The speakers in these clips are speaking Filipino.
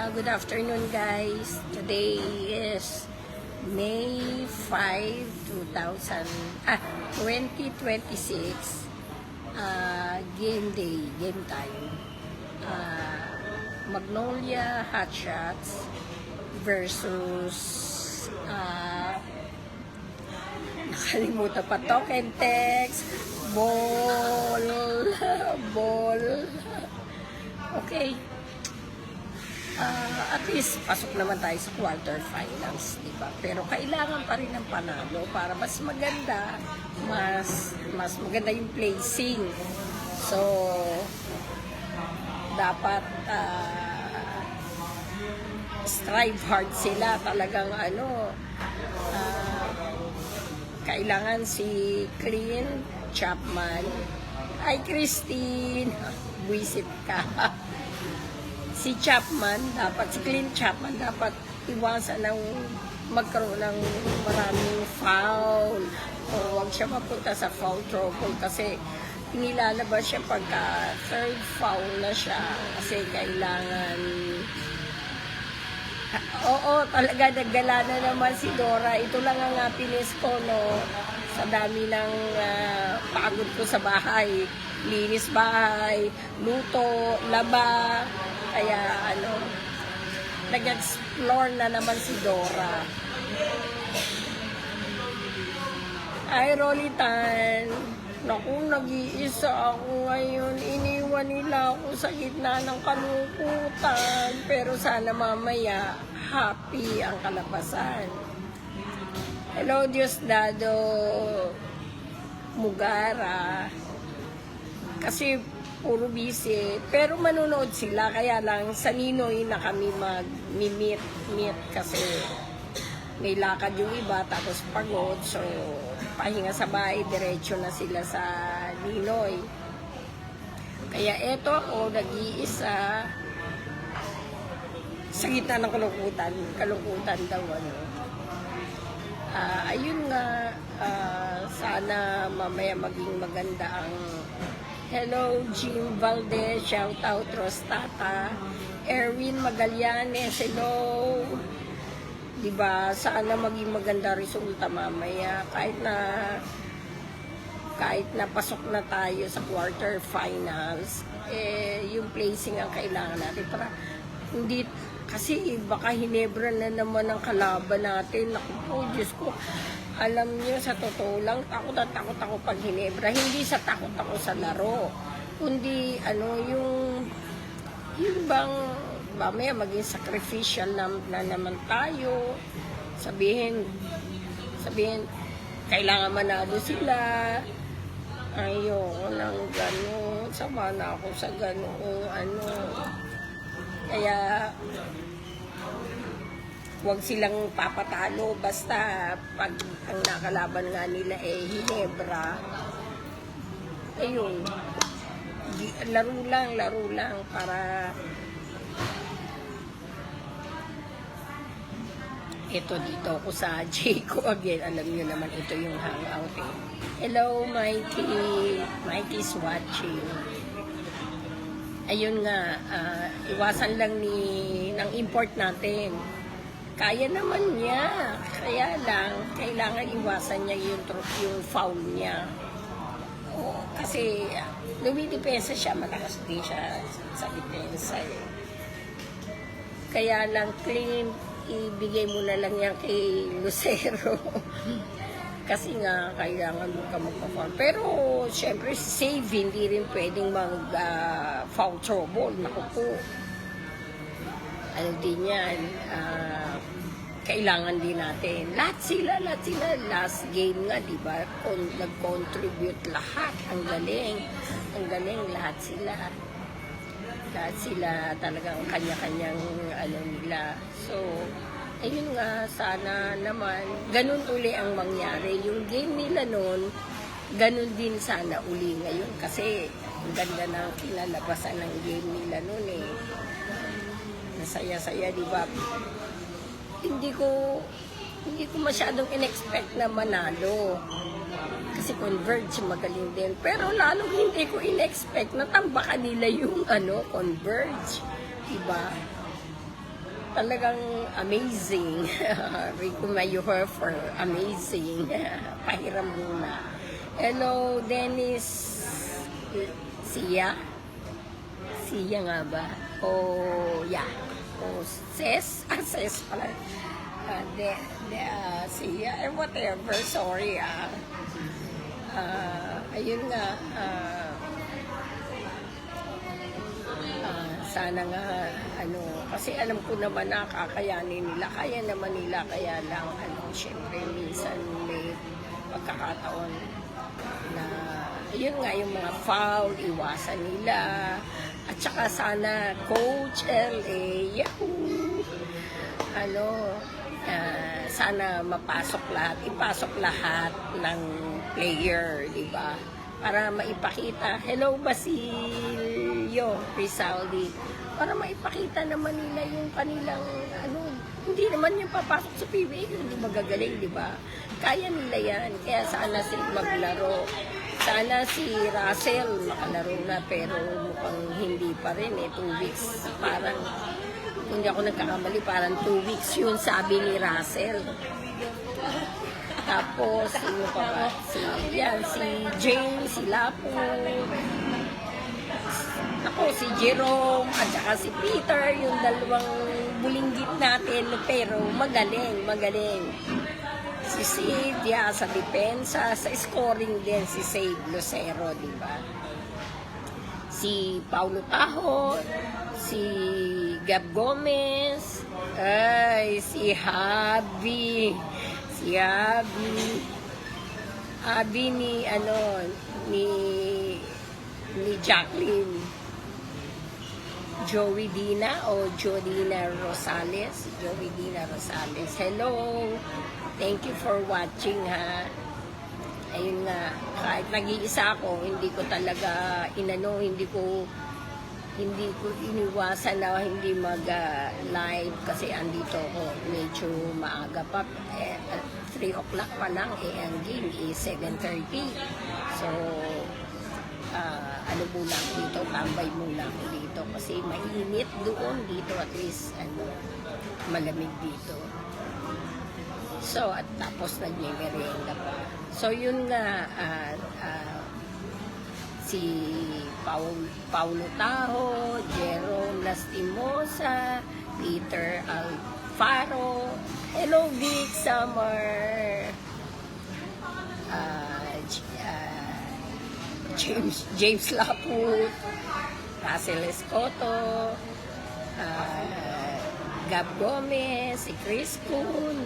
Good afternoon guys. Today is May 5, 2026. Game day, game time. Magnolia Hotshots versus nakalimutan pa, Token Text, ball. Okay. At least pasok naman tayo sa quarterfinals, di ba? Pero kailangan pa rin ng panalo para mas maganda, mas maganda yung placing. So dapat strive hard sila, talagang kailangan si Clint Chapman, ay Christine, buisit ka. Si Clint Chapman dapat iwasan ng magkaroon ng maraming foul o huwag siya mapunta sa foul trouble kasi inilalabas siya pagka third foul na siya kasi kailangan talaga naggala na naman si Dora. Ito lang ang happiness ko, no, sa dami ng pagod ko sa bahay, linis bahay, luto, laba. Kaya nag-explore na naman si Dora. Ay, Rolitan, naku, nag-iisa ako ngayon. Iniwan nila ako sa gitna ng kalungkutan. Pero sana mamaya, happy ang kalabasan. Hello, Diosdado Mugara. Kasi puro busy, pero manunood sila, kaya lang sa Ninoy na kami mag-meet kasi may lakad yung iba tapos pagod, so pahinga sa bahay, diretso na sila sa Ninoy. Kaya eto ako, nag-iisa sa gitna ng kalungkutan daw ayun nga, sana mamaya maging maganda ang hello, Jim Valdez, shout out Rostata, Erwin Magallanes, hello. Diba, sana maging maganda resulta mamaya kahit na pasok na tayo sa quarterfinals, yung placing ang kailangan natin para hindi, kasi baka Hinebra na naman ang kalaban natin. Naku po, Diyos ko. Alam niyo, sa totoo lang, takot ako pag Hinebra. Hindi sa takot ako sa laro, kundi yung bang mamaya maging sacrificial na naman tayo. Sabihin, kailangan manalo sila. Ayoko ng gano'n. Sama na ako sa gano'n, Kaya huwag silang papatalo basta pag ang nakalaban nga nila Hinebra. Ayun, laro lang para ito dito ako sa Jayco again. Alam niyo naman ito yung hangout Hello Mikey's watching. Ayun nga, iwasan lang ng import natin. Kaya naman niya. Kaya lang, kailangan iwasan niya yung foul niya. Kasi dumidepensa siya, malakas din siya sa depensa. Kaya lang, Clint, ibigay mo na lang yan kay Lucero. Kasi nga, kailangan mo ka magpa-foul. Pero, syempre, save, hindi rin pwedeng mag-foul trouble. Naku po. Din yan. Kailangan din natin. Lahat sila. Last game nga, di ba? Nag-contribute lahat. Ang galing, lahat sila. Lahat sila talagang kanya-kanyang nila. So, ayun nga, sana naman, ganun uli ang mangyari. Yung game nila noon, ganun din sana uli ngayon. Kasi, ang ganda ng kinalabasan ng game nila noon Nasaya-saya, di ba? Hindi ko masyadong in-expect na manalo. Kasi Converge, magaling din. Pero lalong hindi ko in-expect na tambakan nila yung Converge. Diba? talagang amazing. Rico Mayuher for amazing. Pahiram muna. Hello, Dennis. Sia? Sia nga ba? Yeah. Ses? Ses pala. Sia, whatever. Sorry, ayun nga. Sana nga, kasi alam ko naman na kakayanin nila, kaya naman nila, kaya lang, syempre, minsan may pagkakataon na, yun nga, yung mga foul, iwasan nila, at saka sana, Coach LA, yahoo! Sana ipasok lahat ng player, di ba? Para maipakita, hello Basilio Rizaldi, para maipakita naman nila yung kanilang, hindi naman yung papasok sa PBA, hindi magagaling, di ba? Kaya nila yan, kaya sana sila maglaro. Sana si Russell makalaro na, pero mukhang hindi pa rin 2 weeks, parang, hindi ako nagkakamali, parang 2 weeks yun, sabi ni Russell. Tapos, sino pa ba? Si James, si Lapo, si Jerome, at saka si Peter, yung dalawang bulinggit natin, pero magaling. Si Sid, sa depensa, sa scoring din, si Save Lucero, di ba? Si Paulo Taho, si Gab Gomez, si Javi, ni Jacqueline, Joey Dina Rosales. Hello, thank you for watching, ha. Ayun nga, kahit nag-iisa ako, hindi ko talaga hindi ko iniwasan na hindi mag-live kasi andito ako medyo maaga pa. 3 o'clock pa lang, ang game is 7:30. So, muna ako dito, tambay muna ako dito kasi mainit doon, dito at least malamig dito. So, at tapos nagme-merienda pa. So, yun nga, si Paulo Taho, Jerome Lastimosa, Peter Alfaro, hello Vic Summer, James Laput, Russell Escoto, Gab Gomez, si Chris Kuhn,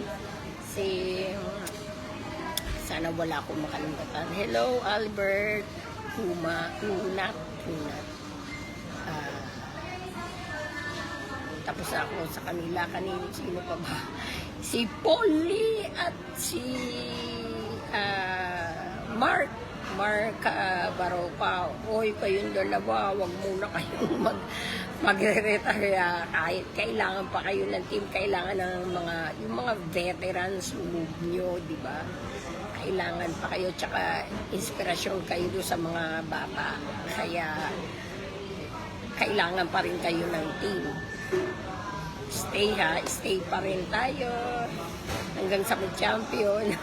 sana wala akong makalimutan. Hello Albert Hunat. Tapos ako sa kanila, sino pa ba? Si Polly at si Mark Baropa. Oy, kayong dalawa, wag muna kayong magre-retire. Kahit kailangan pa kayo ng team, kailangan ng yung mga veterans move nyo, di ba? Kailangan pa kayo, tsaka inspirasyon kayo doon sa mga bata. Kaya, kailangan pa rin kayo ng team. Stay pa rin tayo hanggang sa mag-champion.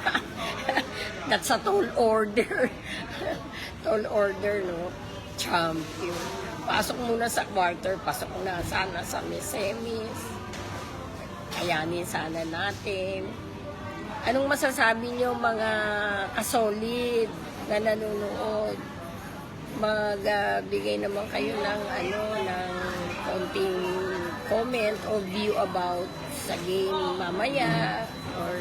That's a tall order. Tall order, no? Champion. Pasok muna sa quarter, pasok na sana sa semis. Kayanin sana natin. Anong masasabi niyo mga kasolid na nanonood? Magbigay naman kayo ng ng konting comment or view about sa game mamaya or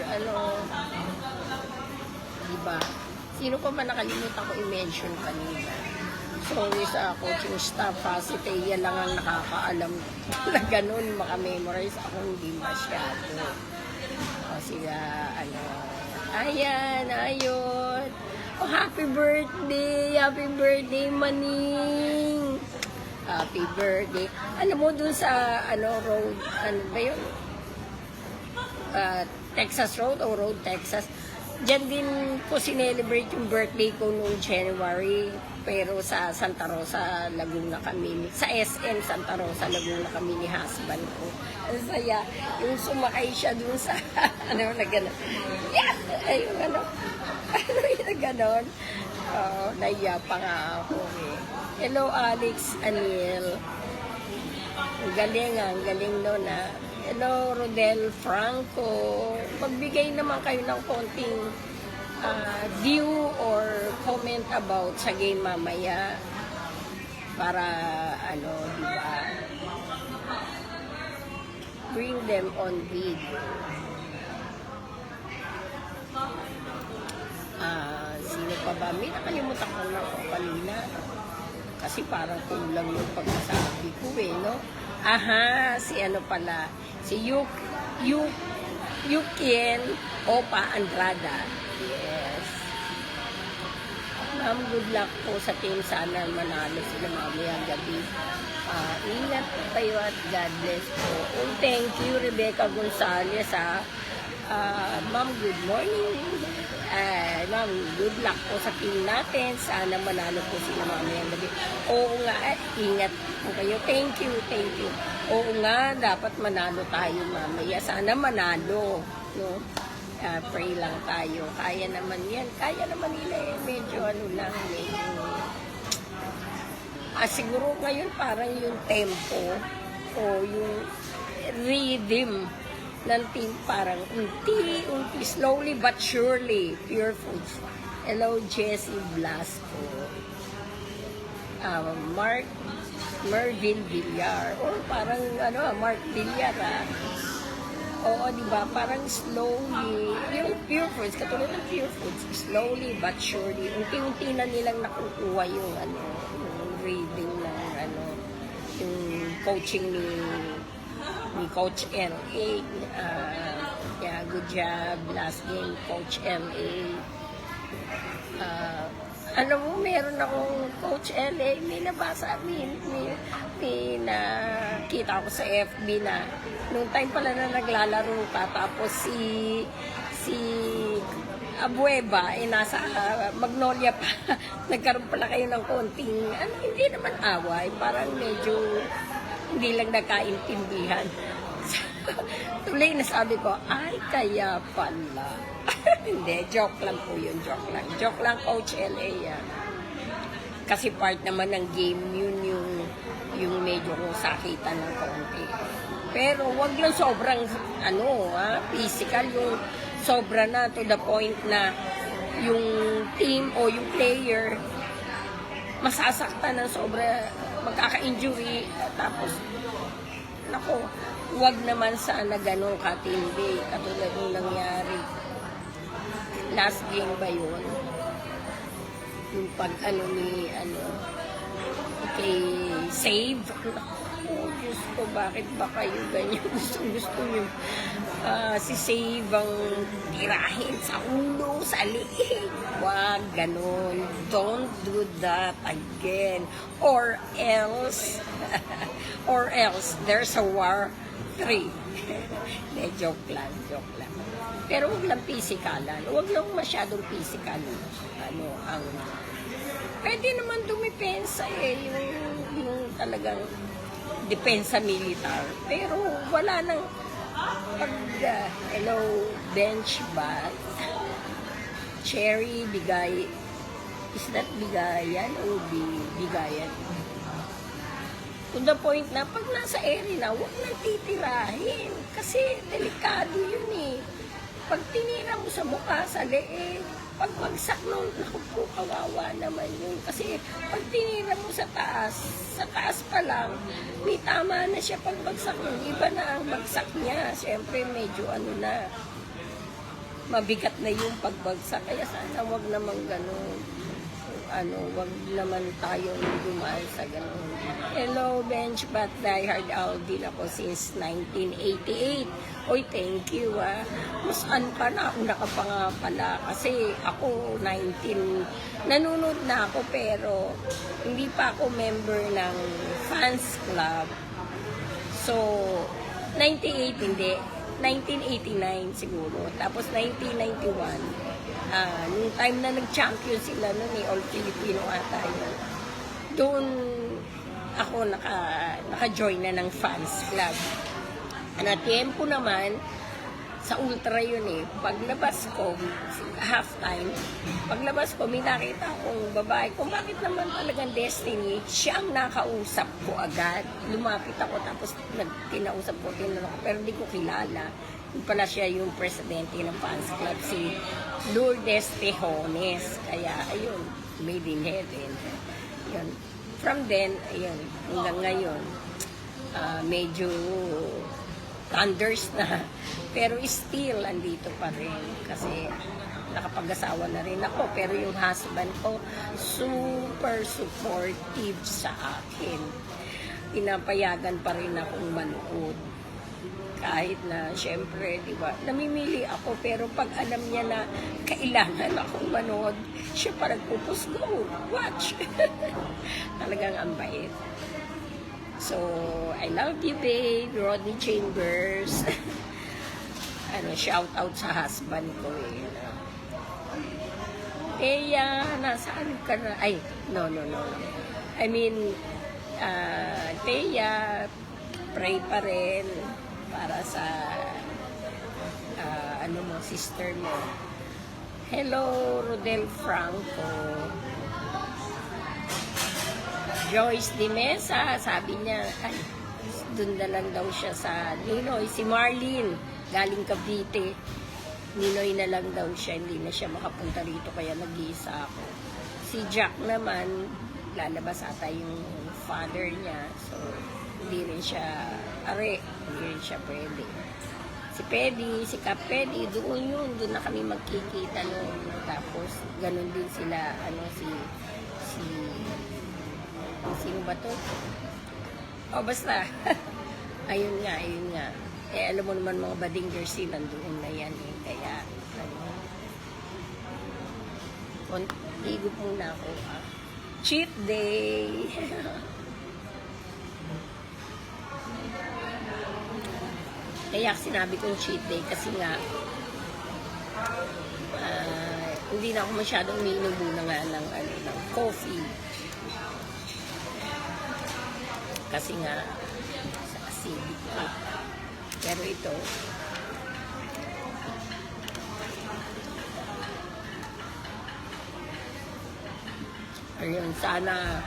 diba? Sino pa man nakalimutan ko i-mention kanina? Sorry sa coaching staff, si Thea lang ang nakakaalam na ganun, makamemorize ako, hindi masyado. Kasi ayun. Oh, happy birthday Maning. Happy birthday. Alam mo dun sa road, ba yun? Texas Road o Road Texas. Diyan din ko sinelebrate yung birthday ko noong January. Pero sa Santa Rosa, Laguna kami. Sa SM Santa Rosa, Laguna kami ni husband ko. Ang saya. Yung sumakay siya dun sa, ano na gano'n. Yeah! Ay, yung ano. Ano yung gano'n. Naiya pa nga ako eh. Hello, Alex Aniel. Ang galing nun ah. Hello, Rodel Franco. Magbigay naman kayo ng konting view or comment about sa game mamaya. Para, ano, di ba? Bring them on video. Sino pa ba? May nakalimutan ko na ako kanina. Kasi parang kulang yung pagsasabi ko eh, no? Aha, si ano pala, si Yukien Opa Andrada. Yes. Ma'am, good luck po sa team. Sana manalo sila mamayang gabi. Ingat po kayo at God bless po. Oh, thank you, Rebecca Gonzalez. Ma'am, good morning. Ma'am, good luck po sa team natin. Sana manalo po sila mamayang gabi. Oo nga, ingat po kayo. Thank you, thank you. Oo nga, dapat manalo tayo mamaya. Sana manalo. No? Pray lang tayo. Kaya naman yan. Kaya naman nila eh. Medyo ano lang, medyo... siguro ngayon parang yung tempo o yung rhythm ng team parang unti-unti, slowly but surely, Pure Foods. Hello, Jessie Blasco. Mervin Villar. Or parang, Mark Villar, Oo, di ba? Parang slowly, yung Pure Foods, katulad ng Pure Foods, slowly but surely, unti-unti na nilang nakukuha yung, yung reading ng, yung coaching ni Coach L.A. Yeah, good job. Last game, Coach L.A. Alam mo, meron akong Coach L.A. May nabasa, may nakita ko sa FB na nung time pala na naglalaro ka, tapos si Abueva, nasa Magnolia pa, nagkaroon pala kayo ng konting, hindi naman away, parang medyo hindi lang nagkaintindihan. Tuloy na sabi ko, ay kaya pala. Hindi, joke lang po yun, joke lang. Joke lang, Coach L.A. Kasi part naman ng game yun yung medyo kong sakitan ng konti. Pero wag lang sobrang, physical, yung sobra na to the point na yung team o yung player masasaktan ng sobra, magkaka-injury, tapos, nako, wag naman sana ganun katindi, katulad yung nangyari. Last game ba yun? Yung pag kay Save. Oh, Diyos ko, bakit ba kayo ganyan? Gusto nyo si Save ang tirahin sa ulo, sa liig. Wag, ganun. Don't do that again. Or else, there's a war 3. Joke lang. Pero huwag lang pisikalan. Huwag lang masyadong pisikal. Pwede naman dumipensa yung talagang depensa militar. Pero wala nang hello, bench bath. Cherry, bigay. Is that bigayan o bigayan? To the point na pag nasa area na, huwag nang titirahin. Kasi delikado yun eh. Pag tinira mo sa mukha, sa leeg, pag bagsak nun, naku po, kawawa naman yun. Kasi pag tinira mo sa taas pa lang, may tama na siya pag bagsak nun. Iba na ang bagsak niya. Siyempre, medyo mabigat na yung pagbagsak. Kaya sana wag naman ganun. Wag naman tayong dumaan sa ganun. Hello, Bench Bat Diehard Aldin ako since 1988. Oy, thank you Mas pa na, una ka pa nga pala. Kasi ako, 19, nanonood na ako pero hindi pa ako member ng fans club. So, 98 hindi. 1989 siguro. Tapos 1991, Nung time na nag-champion sila nun All Filipino ata yun. Doon ako naka-join na ng fans club. Tiempo naman, sa ultra yun paglabas ko, halftime, paglabas ko, may nakita akong babae, kung bakit naman talagang Destiny, siya ang nakausap ko agad. Lumapit ako, tapos tinausap ko, tinanong ko, pero hindi ko kilala. Yung pala siya yung presidente ng fans club, si Lourdes Tejones. Kaya, ayun, made in heaven. Yun. From then, ayun, hanggang ngayon, medyo thunders na. Pero still, andito pa rin. Kasi nakapag-asawa na rin ako. Pero yung husband ko, super supportive sa akin. Pinapayagan pa rin akong manood. Kahit na, syempre, di ba, namimili ako. Pero pag alam niya na kailangan akong manood, siya parang pupus, go, watch. Talagang ang bait. So, I love you, babe. Rodney Chambers. Shout out sa husband ko nasaan ka na? Ay, no. I mean, Teya, pray pa rin para sa sister mo. Hello, Rodel Franco. Joyce Di Mesa, sabi niya, dun na lang daw siya sa Ninoy. Si Marlene, galing Cavite. Ninoy na lang daw siya, hindi na siya makapunta rito, kaya nag-iisa ako. Si Jack naman, lalabas ata yung father niya, so hindi rin siya, hindi rin siya pwede. Si Pedi, si Kap Pedi, doon na kami magkikita noon. Tapos, ganun din sila, sino ba to? Basta. ayun nga. Alam mo naman mga badingers nandoon na yan Kaya, higop muna ako. Cheat day! Kaya sinabi kong cheat day kasi nga, hindi na ako masyadong umiinom muna nga ng coffee. Kasi nga sa acidic pero ito ayun, sana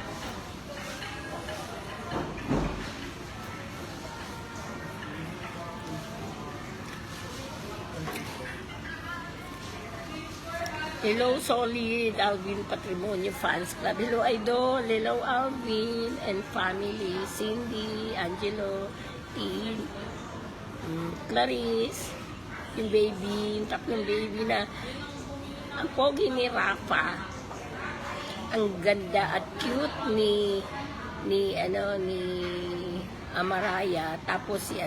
hello Solid Alvin Patrimonio Fans Club. Hello Idol, hello Alvin and family, Cindy, Angelo, Tin, Clarice, yung baby, yung tatlong baby na ang pogi ni Rafa, ang ganda at cute ni Amaraya, tapos si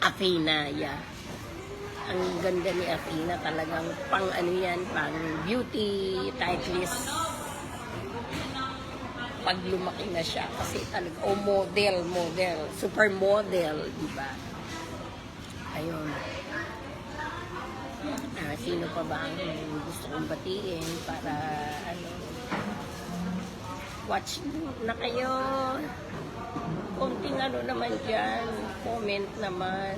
Athena, ang ganda ni Athena, talagang pang pang beauty titleist pag lumaki na siya, kasi talaga model, super model, diba? Ayun. Sino pa ba ang gusto kong batiin para watch na kayo, konting naman dyan, comment naman.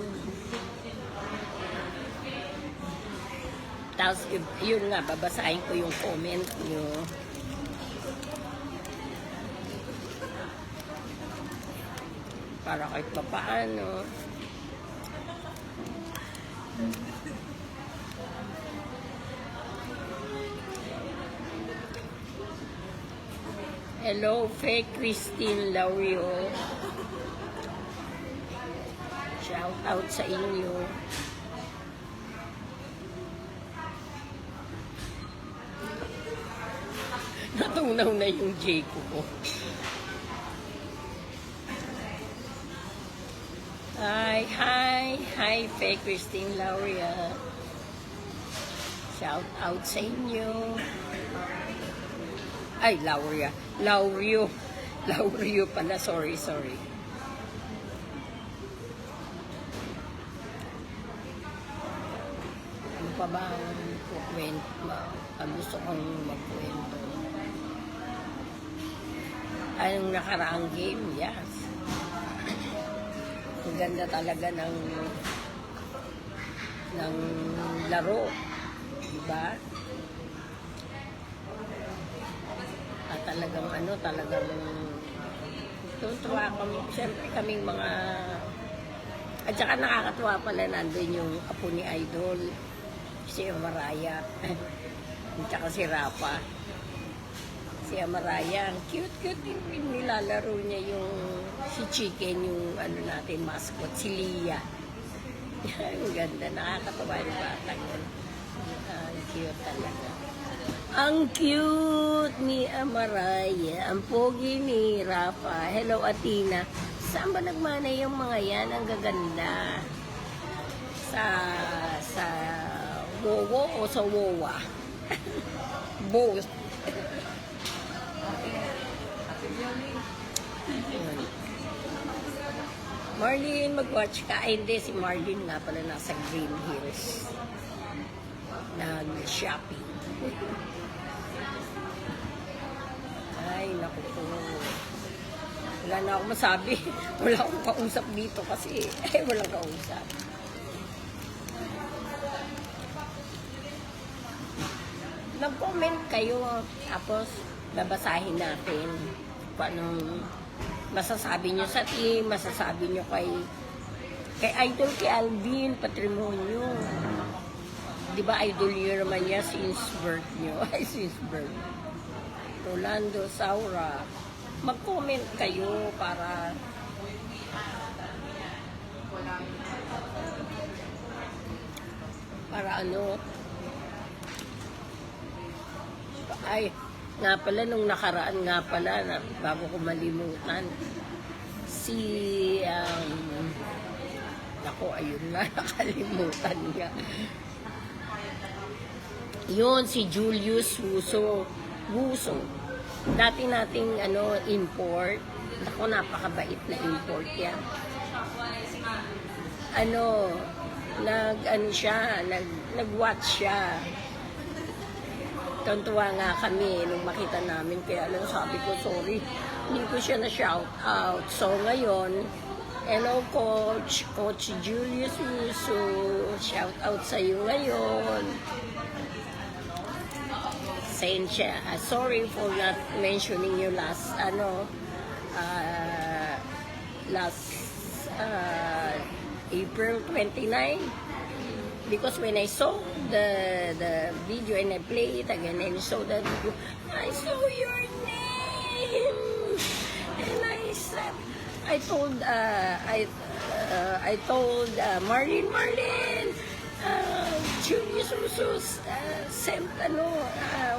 Tapos, yun nga, babasahin ko yung comment nyo. Para kahit pa paano. Hello, Faye Christine Laurio. Shout out sa inyo. Natunaw na yung J ko. Hi, Faye Christine Lauria. Shout out sa inyo. Ay, Laurio pala, sorry. Ano pa pa ba ang kukwento? Pag gusto kong magkwento. Ang nakaraang game, yes. Ang ganda talaga ng laro. Diba? At talagang tuwa kami. Siyempre kaming mga... At saka nakakatuwa pala nandun yung apo ni Idol, si Amaraya, at saka si Rafa. Si Amaraya, ang cute-cute din nilalaro niya yung si Chicken, yung natin mascot, si Lia. Ang ganda, nakakatuwa yung bata yun. Ang cute talaga. Ang cute ni Amaraya, ang pogi ni Rafa. Hello, Atina. Saan ba nagmana yung mga yan? Ang gaganda. Sa Wowo o sa Wowa? Both. Marlene, mag-watch ka. Ay, hindi. Si Marlene nga pala nasa Green Hills. Nag-shopping. Ay, naku po. Wala na akong masabi. Wala akong kausap dito kasi walang kausap. Nag-comment kayo, tapos babasahin natin kung anong masasabi nyo sa team, masasabi nyo kay Idol, kay Alvin Patrimonio. Di ba idol nyo naman niya since birth nyo? Ay, since birth. Rolando Saura. Mag-comment kayo para ay, nga pala, nung nakaraan nga pala, bago ko malimutan, si, naku, ayun na, nakalimutan nga. Yun, si Julius Wuso. Dati nating import. Ako, napakabait na import yan. Nag-watch siya. Tuntua nga kami nung makita namin. Kaya lang sabi ko, sorry, hindi ko siya na-shout out. So ngayon, hello Coach Julius Wuso. Shout out sa iyo ngayon. Sorry for not mentioning you last April 29, because when I saw the video and I play it again and saw that video, I saw your name and I told Marlene, Julius Wuso's sent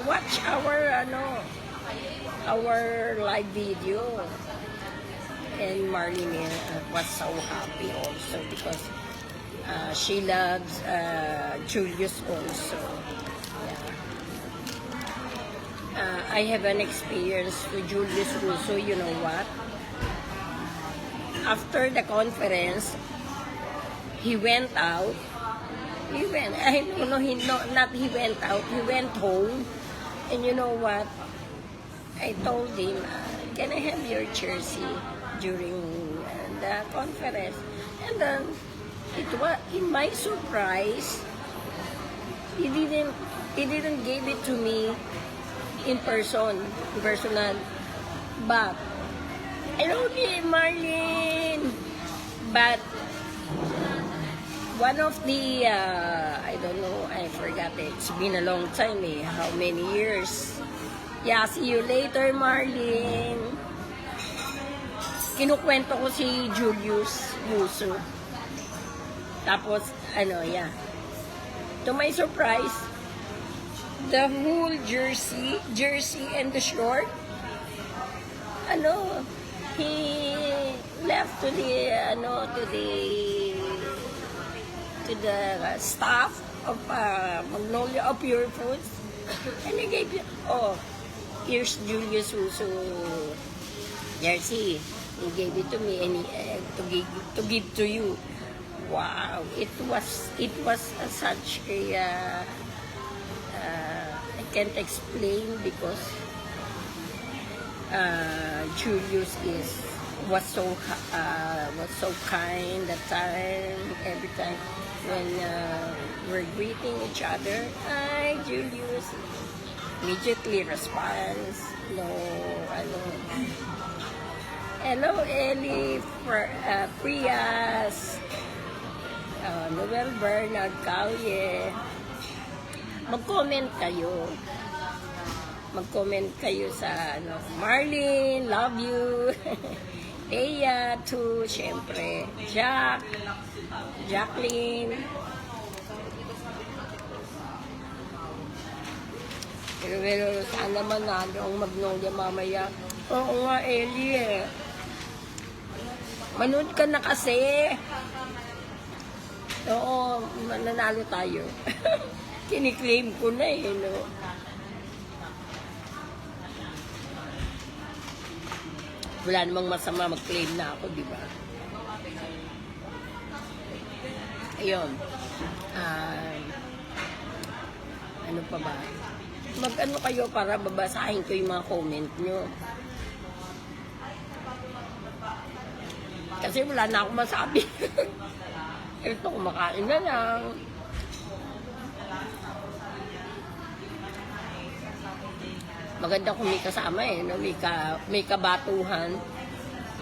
watch our live video, and Marlene was so happy also because she loves Julius also. Yeah. I have an experience with Julius Wuso. You know what? After the conference, he went out. He went home. And you know what? I told him, can I have your jersey during the conference? And then, it was, in my surprise, he didn't give it to me in personal. But, I don't need Marlene. But, one of the, I don't know, I forgot it. It's been a long time how many years. Yeah, see you later, Marlene. Kinukwento ko si Julius Wuso. Tapos, yeah. To my surprise, the whole jersey and the short, he left to the staff of Magnolia of Pure Foods, and he gave you, here's Julius Wuso jersey. He gave it to me and to give to you. wow, it was such a I can't explain because Julius was so kind that time. Every time when we're greeting each other, hi Julius, immediately responds. No, ano. Hello Ellie, Prias, Noel Bernard Calye. Mag-comment kayo. Mag-comment kayo sa Marlene, love you. Thea too, syempre. Jacqueline. Pero sana manalo ang Magnolia mamaya. Oo nga, Ellie eh. Manood ka na kasi. Oo, mananalo tayo. Kiniklaim ko na eh, no? Wala namang masama mag-claim na ako, di ba? Ayun. Ano pa ba? Mag-ano kayo para babasahin ko yung mga comment nyo. Kasi wala na akong masabi. Ito, kumakain na lang. Maganda kung may kasama eh, no? May kabatuhan.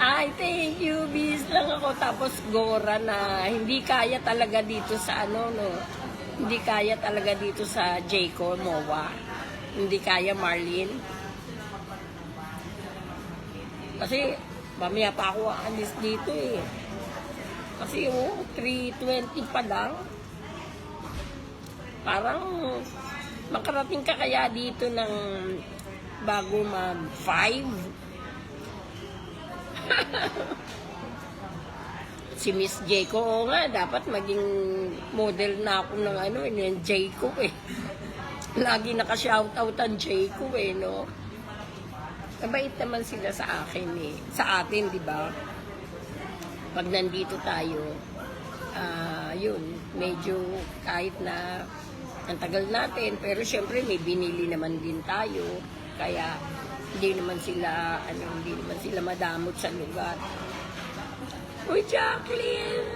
Ay, thank you, bis lang ako. Tapos Gora na hindi kaya talaga dito sa no? Hindi kaya talaga dito sa Jayco, MOA. Hindi kaya, Marlene. Kasi, mamaya pa ako alis dito eh. Kasi 3:20 pa lang. Parang makarating ka kaya dito ng bago mag-5. Si Miss Jayco, oo nga, dapat maging model na ako ng ng Jayco eh. Lagi naka-shoutout ang Jayco eh, no? Mabait naman sila sa akin eh. Sa atin, di ba? Pag nandito tayo, yun, medyo kahit na ang tagal natin, pero syempre may binili naman din tayo. Kaya hindi naman sila madamot sa lugar. Uy, Jacqueline!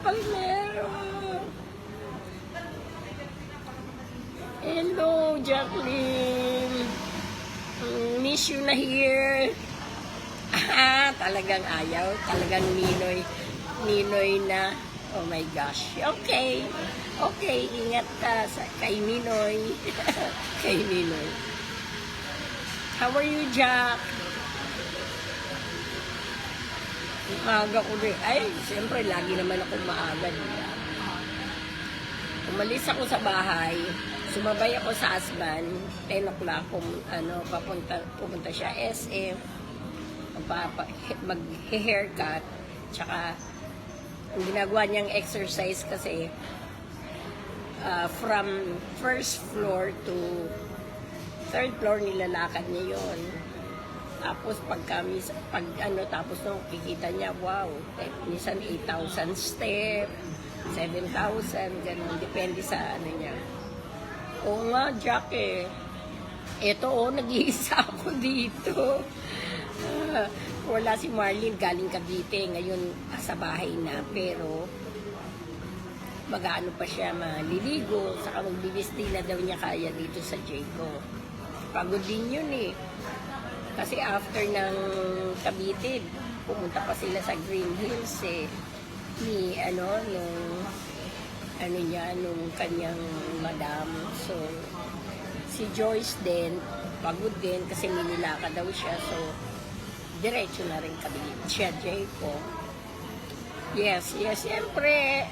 Palmero! Hello, Jacqueline! Miss you na here. Talagang ayaw. Talagang Ninoy na. Oh my gosh. Okay. Okay, ingat ka kay Ninoy. Kay Ninoy. How are you, Jack? Maaga ko rin. Ay, siyempre, lagi naman akong maaga. Diba? Umalis ako sa bahay. Sumabay ako sa husband. 10 o'clock, pumunta siya SM. Mag-haircut. Tsaka, ang ginagawa niyang exercise kasi from first floor to third floor nilalakad niya yon. Tapos tapos nung kikita niya, wow, minsan 8,000 step, 7,000, ganun, depende sa niya. Oo nga, Jack eh. Ito nag-iisa ako dito. Wala si Marlene, galing Cavite, ngayon sa bahay na, pero mag-aano pa siya, maliligo, saka magbibis na daw niya kaya dito sa Jayco. Pagod din yun eh. Kasi after ng Cavite, pumunta pa sila sa Green Hills eh. Nung kanyang madam. So, si Joyce din, pagod din kasi minilaka daw siya. So, diretso na rin Cavite. Siya, Jayco. Yes, siyempre.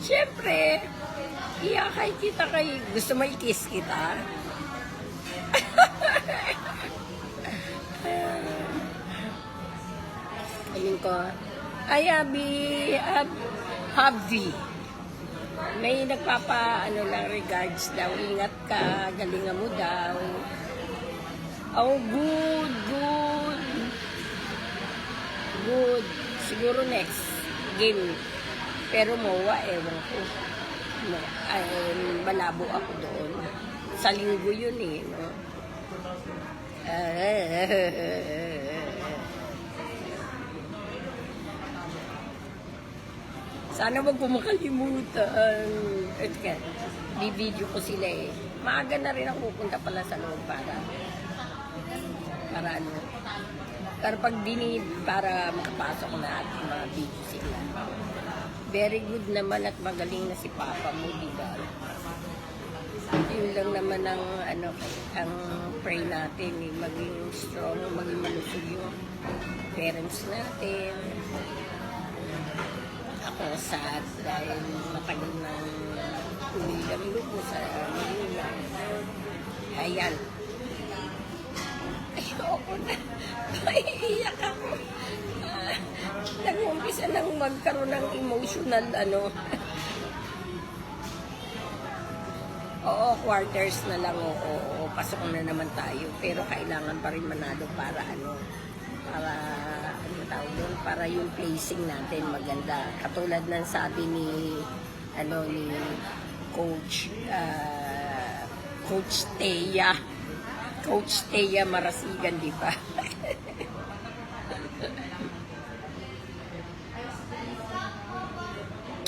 Siyempre. Iyakay kita kay, gusto mo i-kiss kita? Ayun ko. Ay, Habi. May regards daw. Ingat ka, galingan mo daw. Oh, good. siguro next game. Pero MOA, ewan ko. Ay, malabo ako doon. Sa linggo yun eh, no? Sana wag ko makalimutan. Di-video ko sila eh. Maaga na rin ako pupunta pala sa loob para ano. Pero pag para makapasok na at ma-video sila. Very good naman at magaling na si Papa mo, di ba? Yun lang naman ang pray natin, eh, maging strong, maging malusog yung parents natin. Ako sad dahil matagal nang umilang lupo sa Manila. Ayan. Ayoko na. Maiiyak ako. Nag-umpisa nang magkaroon ng emotional Oo, quarters na lang, oo, pasok na naman tayo. Pero kailangan pa rin manalo para para yung placing natin maganda. Katulad ng sabi ni Coach Thea Marasigan, di ba?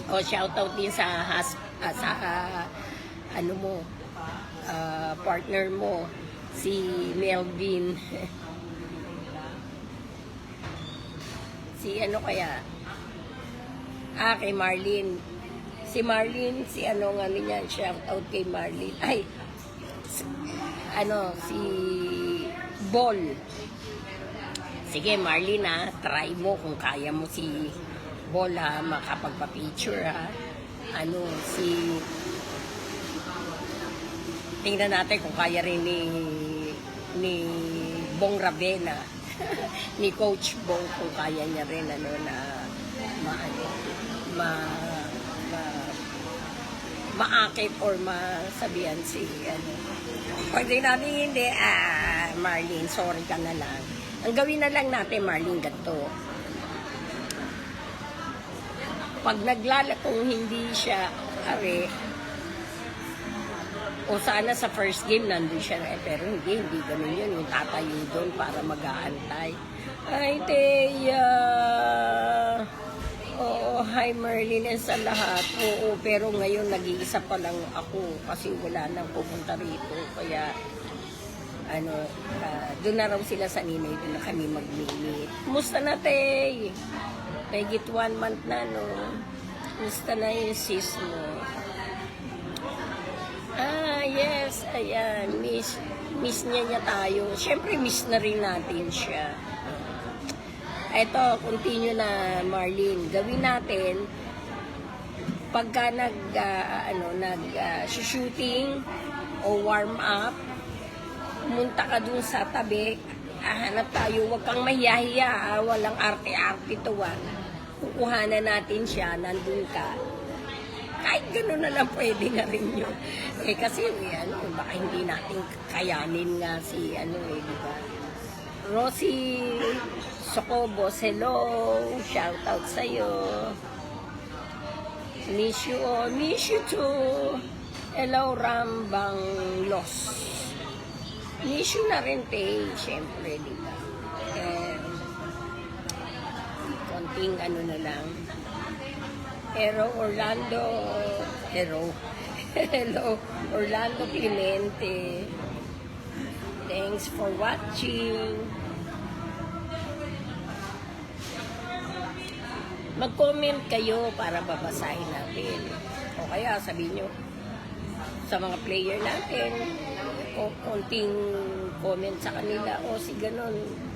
Shoutout din sa partner mo, si Melvin. Kay Marlene. Si Marlene, shoutout kay Marlene. Si Bol. Sige, Marlene, try mo kung kaya mo si Bol, makapagpa-picture, tingnan natin kung kaya rin ni Bong Ravena, ni Coach Bong, kung kaya niya rin maakit or masabihan si pwede natin hindi, Marlene, sorry ka na lang. Ang gawin na lang natin, Marlene, ganito. Pag kung hindi siya o sana sa first game nandun siya pero hindi ganun yun, yung tatayo doon para mag-aantay. Ay, Thea! Oo, hi Merlin and sa lahat. Oo, pero ngayon nag-iisa pa lang ako kasi wala nang pupunta rito, kaya doon na raw sila sa Ninay, doon na kami mag-meet. Kumusta na, Tay? Mahigit 1 month na, no? Kumusta na yung sis mo? Yes, ayan. Miss niya tayo. Siyempre, miss na rin natin siya. Ito, continue na, Marlene. Gawin natin, pagka shooting o warm up, pumunta ka dun sa tabi, hanap tayo, huwag kang mahiyahiya, walang arte-arte to, kukuhanan natin siya, nandun ka. Kahit gano'n na lang pwede na rin yun. Kasi baka hindi natin kayanin nga si di ba? Rosie Socobos, hello, shout out sa'yo. Miss you too. Hello, Rambang Los. Miss you na rin, Tay, syempre, di ba? Konting na lang. Hello, Orlando Clemente. Thanks for watching. Mag-comment kayo para babasahin natin. O kaya sabihin nyo sa mga player natin, o konting comment sa kanila, o si ganon,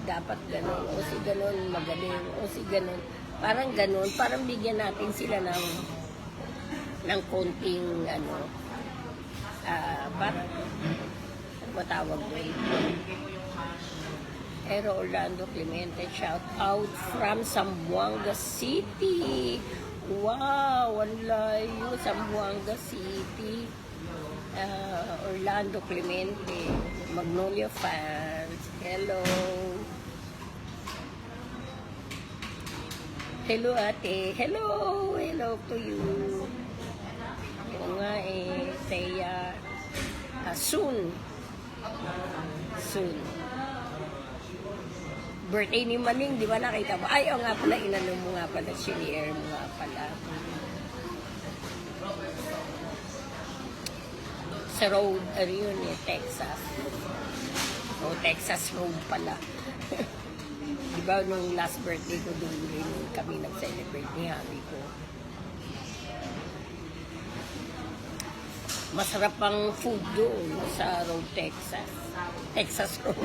dapat ganon, o si ganon, magaling, o si ganon. Parang ganon, parang bigyan natin sila ng konting, parang, matawag doon. Orlando Clemente, shout out from Zamboanga City. Wow, ang layo, Zamboanga City. Orlando Clemente, Magnolia fans, hello. Hello ate. Hello. Hello to you. Oo nga say soon. Soon. Birthday ni Maning, di ba nakita mo? Ay, nga pala, inano mo nga pala, senior mo nga pala. Sa road, yun Texas. Texas Road pala. Di ba, nung last birthday ko, doon rin kami nag-celebrate ni Habi ko. Masarap ang food doon sa Road, Texas. Texas Road.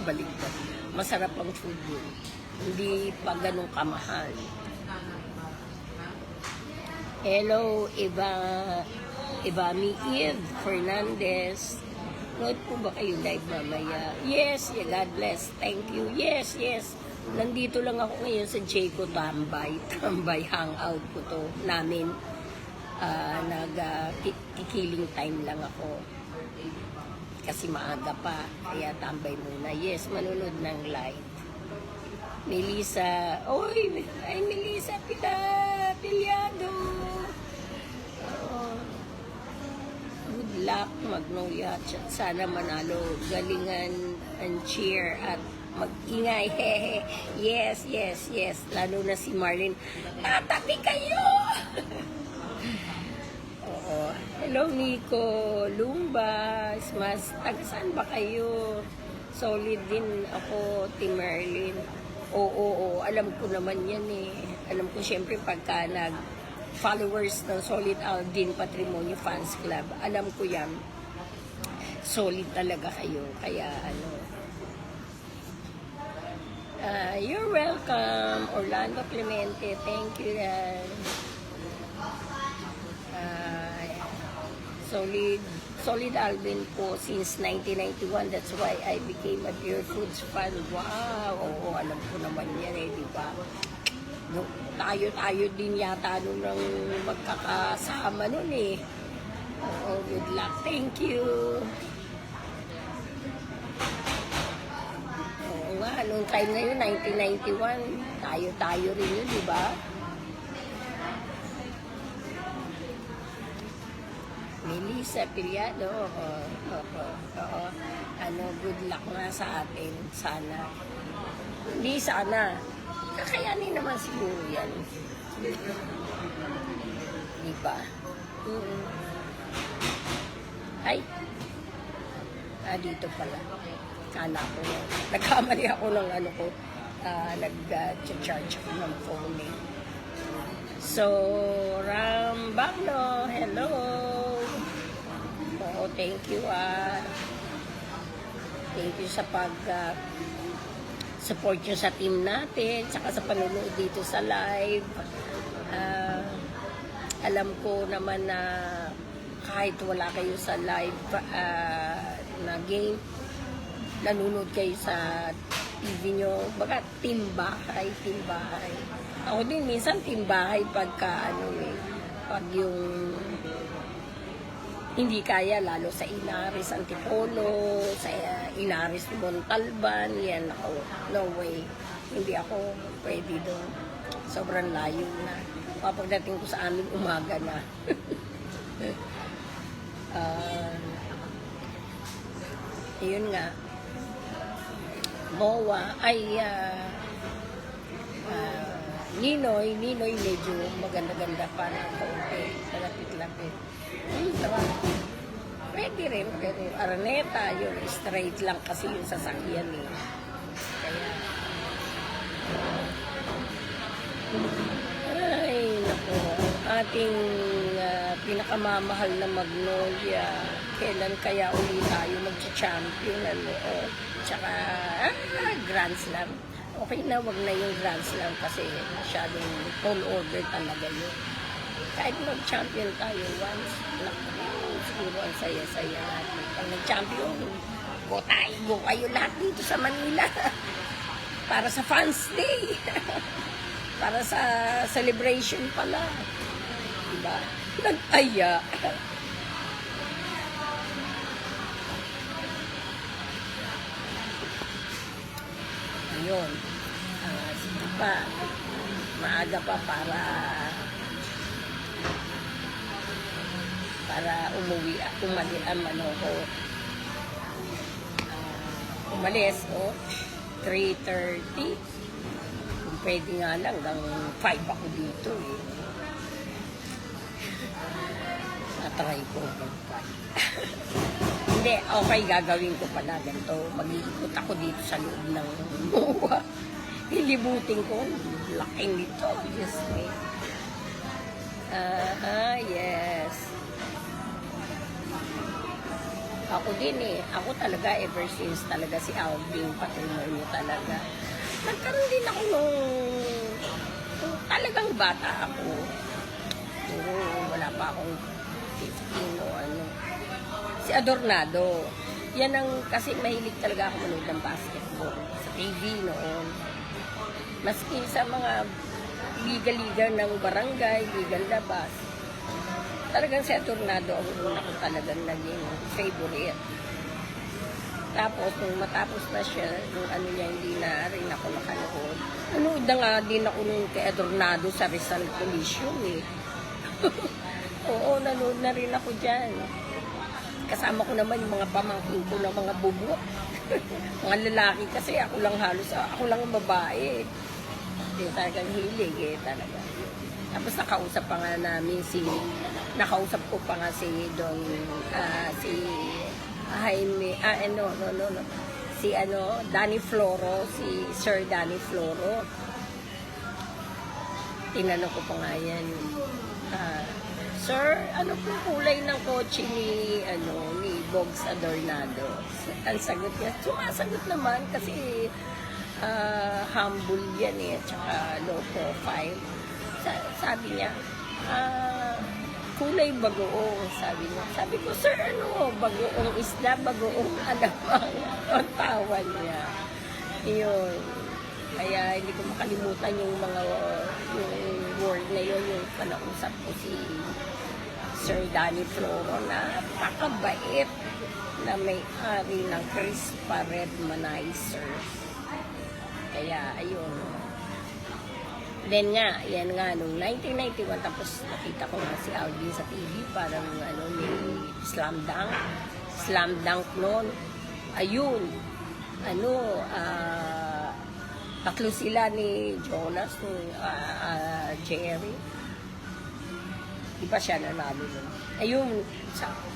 Balik ba? Masarap ang food doon. Hindi pa ganun kamahal. Hello, Ibami Eve Fernandez. Nood po ba kayo live mamaya? Yes, yeah, God bless. Thank you. Yes, yes. Nandito lang ako ngayon sa Jayco Tambay. Tambay hangout ko to namin. Kikiling time lang ako. Kasi maaga pa. Kaya tambay muna. Yes, manunod ng live. Melissa. Oy, ay Melissa Pilyado. Good luck, Magnolia. Sana manalo. Galingan and cheer at mag-ingay. Yes, yes, yes. Lalo na si Marlene. Tatabi kayo! Oo. Hello, Nico. Lumba. Mas, taga-saan ba kayo? Solid din ako, Team Merlin. Oo. Alam ko naman yan eh. Alam ko siyempre pagka followers ng Solid Aldin Patrimonio Fans Club. Alam ko yan. Solid talaga kayo. Kaya you're welcome. Orlando Clemente. Thank you. Solid Alvin po since 1991. That's why I became a Pure Foods fan. Wow! Oo, alam ko naman yan di ba? Tayo din yata nung magkakasama nun Oo, good luck. Thank you. Oo nga, nung time na yun, 1991, tayo rin yun, di ba? Melissa Pilyado, oo. Good luck nga sa atin, sana. Hindi sana. Kakayanin naman siguro yan. Di ba? Ay. Dito pala. Kala ko na. Nagkamali ako ng nag-charge ako ng phone So, Rambagno, hello. Oo, thank you Thank you sa support nyo sa team natin, saka sa panunood dito sa live. Alam ko naman na kahit wala kayo sa live na game, nanonood kayo sa TV nyo. Baga, team bahay. Ako din, minsan team bahay pagka pag yung hindi kaya, lalo sa Inaris Antipolo, sa Inaris Montalban, yan ako, no way. Hindi ako pwede doon. Sobrang layo na. Pagdating ko sa amin, umaga na. Yun nga. MOA, ay, Ninoy medyo maganda-ganda pa na kaunti, malapit-lapit. Pwede rin, pero Araneta, yun, straight lang kasi yung sasakyan Kaya, ay, naku, ating pinakamamahal na Magnolia, kailan kaya uli tayo mag-champion, tsaka, Grand Slam. Okay na, wag na yung Grand Slam kasi masyadong tall order talaga yun. Kahit mag-champion tayo once, siguro ang saya-saya natin. Pag nag-champion, go kayo lahat dito sa Manila. Para sa Fans Day. Para sa celebration pala. Diba? Nag-aya. Ayun. Sige pa. maaga pa para umuwi at umalis, 3:30. Kung pwede nga lang, hanggang 5 ako dito eh. Natry ko hanggang 5. Hindi, okay, gagawin ko pala ganito. Mag-iikot ako dito sa loob ng MOA. Ilibutin ko. Laking nito. Diyos me. Yes. Ako din eh. Ako talaga ever since talaga si Alvin Patrimonio talaga. Nagkaroon din ako nung talagang bata ako. Pero wala pa akong 15 o ano. Si Adornado. Yan ang, kasi mahilig talaga ako manood ng basketball sa TV noon. Maski sa mga liga-liga ng barangay, liga labas. Talagang si Adornado ang una ko talagang naging favorite. Tapos, nung matapos na siya, nung ano niya, hindi na rin ako nakanood. Nanood na nga din ako nung kay Adornado sa Rizal Coliseum eh. Oo, nanood na rin ako dyan. Kasama ko naman yung mga pamangkin ko na mga bubo. Mga lalaki kasi ako lang ang babae. Hindi talagang hilig eh, talaga. Tapos nakausap pa nga namin nakausap ko pa nga si si Jaime, si Danny Floro, si Sir Danny Floro. Tinanong ko pa nga yan, Sir, ano pong kulay ng kotse ni Bogs Adornado? Ang sagot niya, sumasagot naman kasi humble yan eh, tsaka low profile. Sabi niya, kulay bagoong, sabi niya. Sabi ko, sir, bagoong isda, bagoong alamang. Ang tawa niya. Yun. Kaya hindi ko makalimutan yung word na yun, yung panausap ko si Sir Danny Floro na pakabait na may-ari ng Crispa Red Manizers. Kaya, ayun. Then nga, yan nga, noong 1991, tapos nakita ko nga si Alvin sa TV, parang may slam dunk noon. Ayun, tatlo sila ni Jonas, ni Jerry. Di ba siya nanalo nun? Ayun,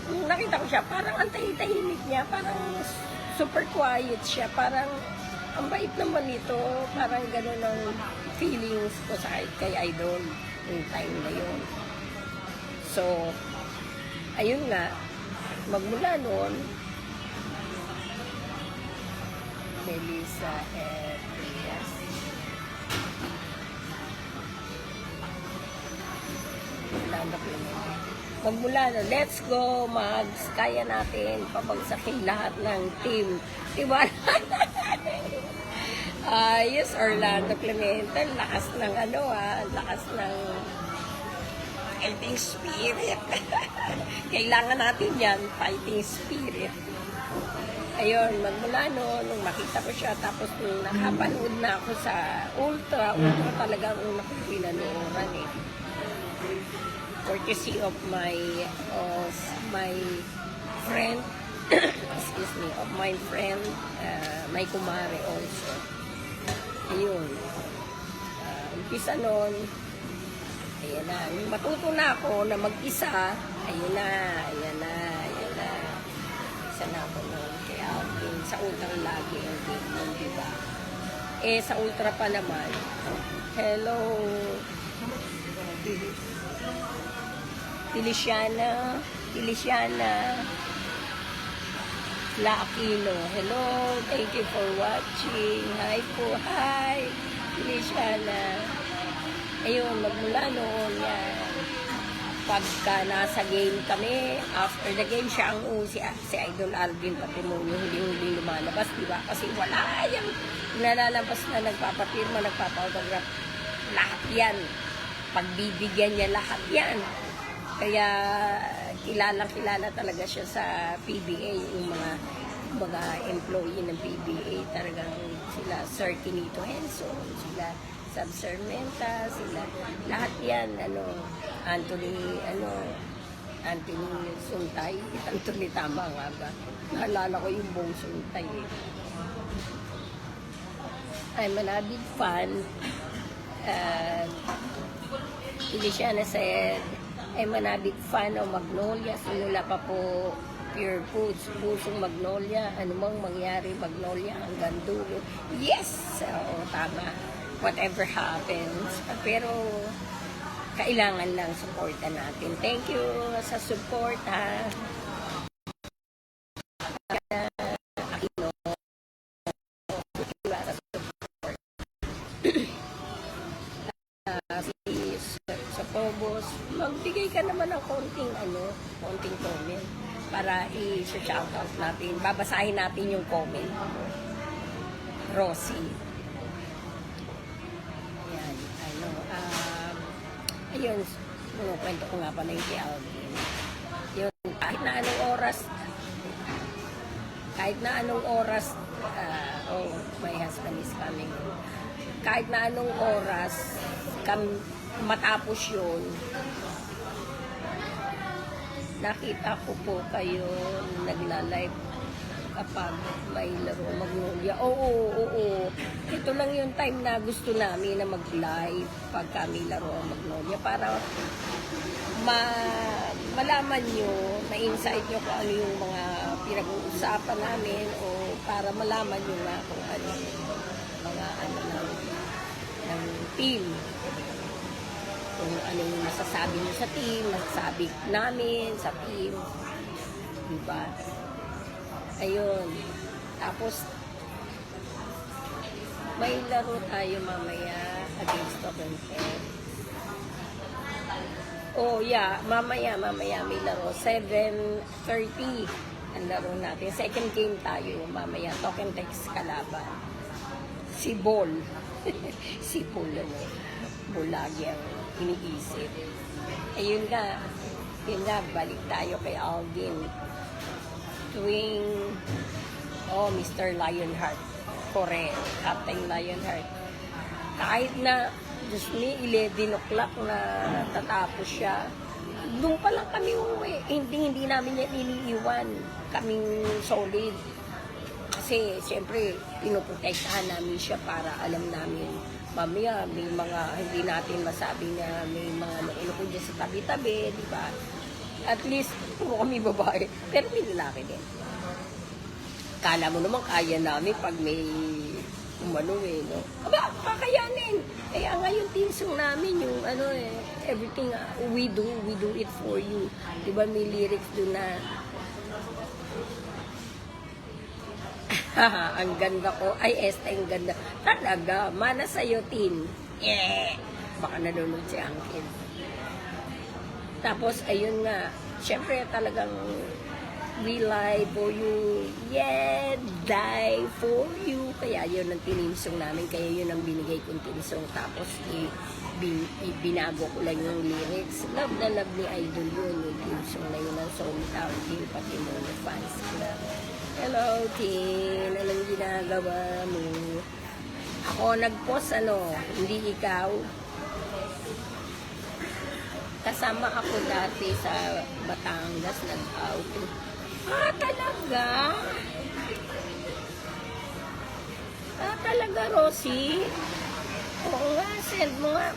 nung nakita ko siya, parang ang tahimik niya, parang super quiet siya, parang ang bait naman nito, parang gano'n ang feelings ko kay Idol yung time na yun. So, ayun nga, magmula noon, Melissa and Elias. Magmula na, let's go, Mags, kaya natin pabagsakin lahat ng team. Diba? Yes, Orlando Clemente, lakas ng lakas ng fighting spirit. Kailangan natin yan, fighting spirit. Ayun, magmula nung makita ko siya, tapos nung nakapanood na ako sa Ultra talaga ang una kong pinanooran eh. Courtesy of my friend, excuse me, of my friend, my kumare also. Ayun. Umpisa nun, ayan na. Nung matuto na ako na mag-isa, ayan na. Isa na ako nun. Kaya sa Ultra lagi ang game nun, diba? Sa Ultra pa naman, hello, Feliciana La Aquino. Hello, thank you for watching. Hi po, hi, Feliciana. Ayun, magmula noon yan. Pagka nasa game kami, after the game, siya ang si Idol Alvin Patrimonio, huling lumalabas, diba? Kasi wala yung nalalabas na nagpapapirma, nagpapa-autograph. Lahat yan. Pagbibigyan niya lahat yan. Kaya kilala talaga siya sa PBA, yung mga employee ng PBA, talagang sila Sir Tinito Henson, sila Sarmenta, sila. Lahat yan, Anthony Suntay. Anthony, tama nga ba? Naalala ko yung buong Suntay eh. I'm a big fan. Feliciana said, I'm a big fan of Magnolia. Simula pa po Pure Foods, pusong Magnolia. Anumang mangyari, Magnolia hanggang dulo. Yes! Oo, tama. Whatever happens. Pero, kailangan lang supportan natin. Thank you sa support, ha. Sa Pobos, magbigay ka naman ng konting comment para i-shoutout natin. Babasahin natin yung comment. Rosie. Ayan, ayun, kwento ko nga pala yung kay Alvin. Yun, kahit na anong oras, oh, my husband is coming. Kahit na anong oras, matapos yun, nakita ko po kayo nagla-live kapag may laro Magnolia. Oo. Ito lang yung time na gusto namin na mag-live pagka may laro Magnolia para malaman nyo, na-insight nyo kung ano yung mga pinag-uusapan namin o para malaman nyo na kung ano yung mga ng team. Kung ano yung masasabi nyo sa team, masasabi namin sa team. Diba? Ayun. Tapos, may laro tayo mamaya against Tokentel. Oh, yeah. Mamaya may laro. 7:30 ang laro natin. Second game tayo mamaya. Tokentex kalaban. Si Bol. Si Bol, Bulagi ang iniisip. Ayun nga, balik tayo kay Alvin. Mr. Lionheart. Correct. Captain Lionheart. Kahit na, Diyos me, 11 o'clock na tatapos siya, doon pa lang kami uwi. Hindi namin yan iniiwan. Kaming solid. Kasi, siyempre, pinoprotektahan namin siya para alam namin, mamaya, may mga, hindi natin masabi na may mga nakulukod dyan sa tabi-tabi, di ba? At least, puro kami babae. Pero may lalaki din. Kala mo naman kaya namin pag may no? Aba, kakayanin. Kaya nga yung team song namin, yung everything we do it for you. Di ba may lyrics doon na ang ganda ko. Ay, Esther, ang ganda. Talaga, mana sa'yo, Tin. Yeah! Baka nanonood si Angkin. Tapos, ayun nga, syempre talagang we lie for you. Yeah, die for you. Kaya yun ang tininsong namin. Kaya yun ang binigay kong tinsong. Tapos, binago ko lang yung lyrics. Love na love ni Idol yun. Yung tinsong na yun ang Soul Town Team, pati mo na fans club. Hello, Tin. Anong ginagawa mo? Ako nag-post, hindi ikaw. Kasama ako dati sa Batangas, nag-out. Talaga? Talaga, Rosie? Oo nga, send mo nga.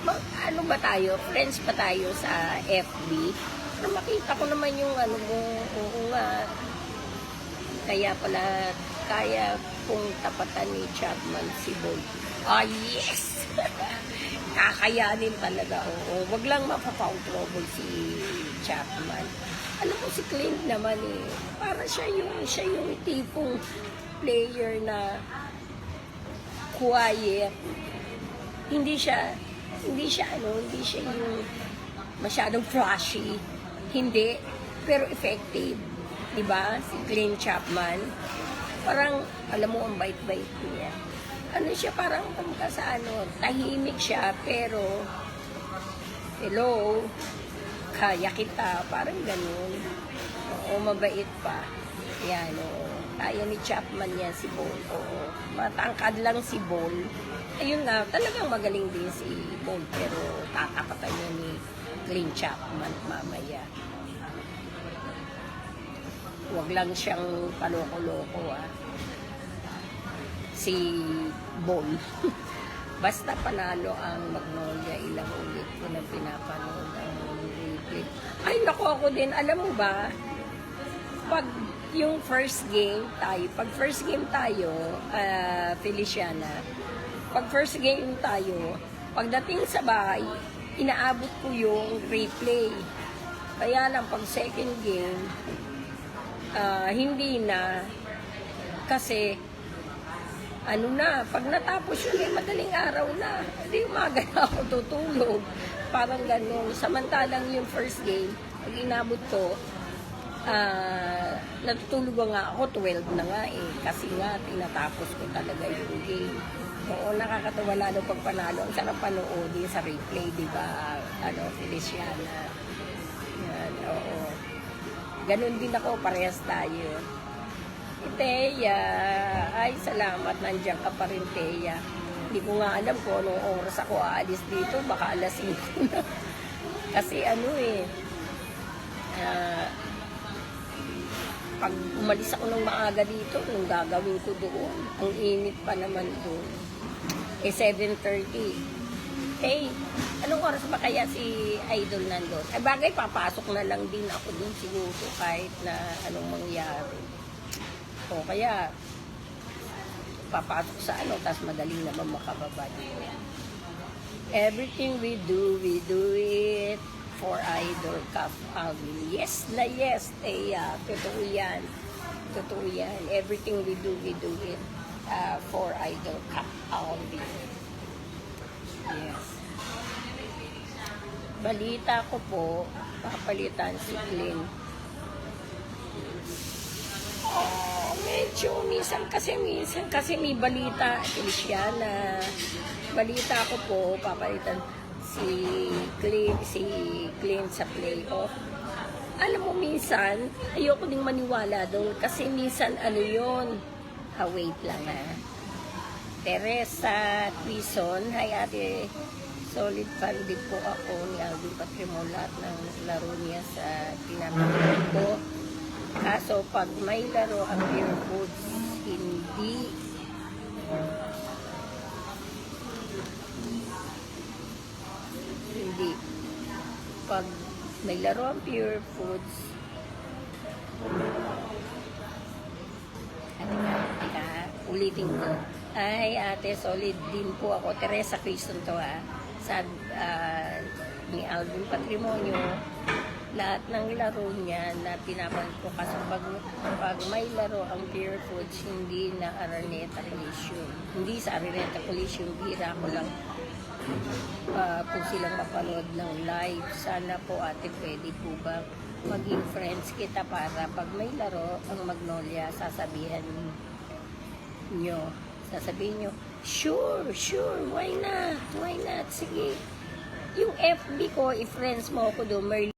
Ano ba tayo? Friends pa tayo sa FB? Pero makita ko naman yung mo. Oo nga. Kaya pala, kaya kung tapatan ni Chapman si Boy. Yes! Kakayanin talaga, oo. Wag lang mapapound trouble si Chapman. Alam mo si Clint naman para siya yung tipong player na quiet. Hindi siya yung masyadong flashy. Hindi, pero effective. Diba? Si Clint Chapman. Parang, alam mo, ang bait-bait niya. Siya parang tahimik siya, pero hello, kaya kita, parang ganun. Oo, mabait pa. Yan, oo. Kaya ni Chapman yan si Bol. Oo. Matangkad lang si Bol. Ayun na, talagang magaling din si Bol. Pero tatapatan niya ni Glenn Chapman mamaya. Huwag lang siyang paloko-loko si Bol. Basta panalo ang Magnolia, ilang ulit ko na pinapanood ang replay. Ay, naku ako din. Alam mo ba, pag yung first game tayo, Feliciana, pag first game tayo, pagdating sa bahay, inaabot ko yung replay. Kaya lang, pag second game, hindi na. Kasi, pag natapos yun, madaling araw na. Hindi umaga na ako tutulog. Parang ganun. Samantalang yung first game, pag inabot ko, natutulog nga ako, 12 na nga eh. Kasi nga, tinatapos ko talaga yung game. Oo, nakakatawa lalo pag panalo. Ang sarap panoodin sa replay, di ba? Feliciana. Yan, oo. Ganun din ako, parehas tayo. Teya, ay salamat, nandiyan ka pa rin, Teya. Hindi ko nga alam kung anong oras ako aalis dito, baka alas 5 na. Kasi pag umalis ako ng maaga dito, nung gagawin ko doon, ang init pa naman doon. 7:30. Hey, anong oras ba kaya si Idol nandun? Ay bagay, papasok na lang din ako doon siguro kahit na anong mangyari. O kaya, papasok sa tapos madaling naman makababa dito. Everything we do it for Idol Cup Alvin. Yes na yes, totoo yan. Totoo yan. Everything we do it for Idol Cup Alvin. Yes. Balita ko po, papalitan si Glenn. Medyo minsan kasi may balita, Feliciana. Balita ko po, papalitan si Glenn sa playoff. Alam mo, minsan, ayoko ding maniwala doon kasi minsan yun. Wait lang Teresa Quizon, hi ate. Solid fan din po ako ni Alvin Patrimo, lahat ng laro niya sa pinapanood ko. Kaso pag may laro ang Pure Foods, hindi pag may laro ang Pure Foods, ulitin ko. Ay ate, solid din po ako. Teresa Quezon to sa ni Alvin Patrimonio, lahat ng laro niya na pinapanood ko. Kasi pag may laro ang Pure Foods, hindi na Araneta Coliseum. Hindi sa Araneta Coliseum, bira ko lang kung silang mapanood ng live. Sana po ate, pwede po ba maging friends kita para pag may laro ang Magnolia, sasabihin nyo, sure, why not, sige. Yung FB ko, i-friends mo ako doon,